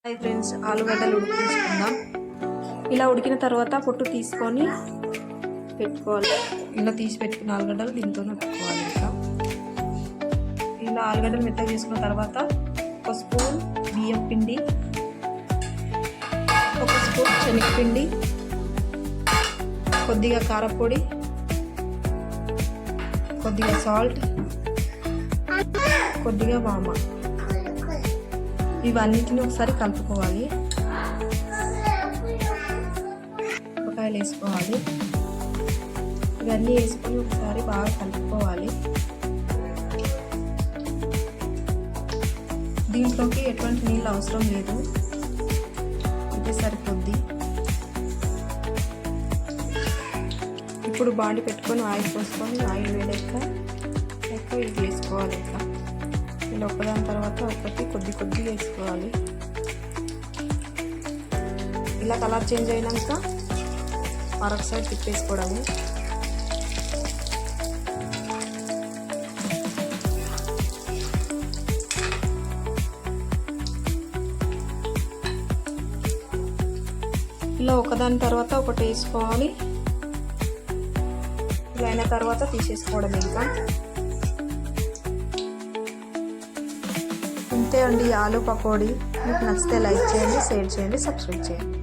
Hi friends, ఆలుగడ్డలు ఉడికించుకుందాం. ఇలా ఉడికిన తర్వాత పొట్టు తీసుకొని పెట్టుకోవాలి. ఇలా తీసి పెట్టుకున్న ఆలుగడ్డలు దీంతో పెట్టుకోవాలి. ఇలా ఆలుగడ్డలు మెత్తగా చేసుకున్న తర్వాత ఒక స్పూన్ బియ్యం పిండి, ఒక స్పూన్ శనగపిండి, కొద్దిగా కారపొడి, కొద్దిగా సాల్ట్, కొద్దిగా వామ, ఇవన్నిటిని ఒకసారి కలుపుకోవాలి. ఉల్లిపాయలు వేసుకోవాలి. ఇవన్నీ వేసుకొని ఒకసారి బాగా కలుపుకోవాలి. దీంట్లోకి ఎటువంటి నీళ్ళు అవసరం లేదు, ఇదే సరిపోద్ది. ఇప్పుడు బాండి పెట్టుకొని ఆయిల్ పోసుకొని ఆయిల్ వేడాక ఇది వేసుకోవాలి. ఇలా ఒకదాని తర్వాత ఒకటి కొద్ది వేసుకోవాలి. ఇలా కలర్ చేంజ్ అయినాక మరొక సైడ్ తిప్పేసుకోవడము. ఇలా ఒకదాని తర్వాత ఒకటి వేసుకోవాలి. ఇలా అయిన తర్వాత తీసేసుకోవడం. ఇంకా ఇంతే అండి ఆలు పకోడీ. మీకు నచ్చితే లైక్ చేయండి, షేర్ చేయండి, సబ్స్క్రైబ్ చేయండి.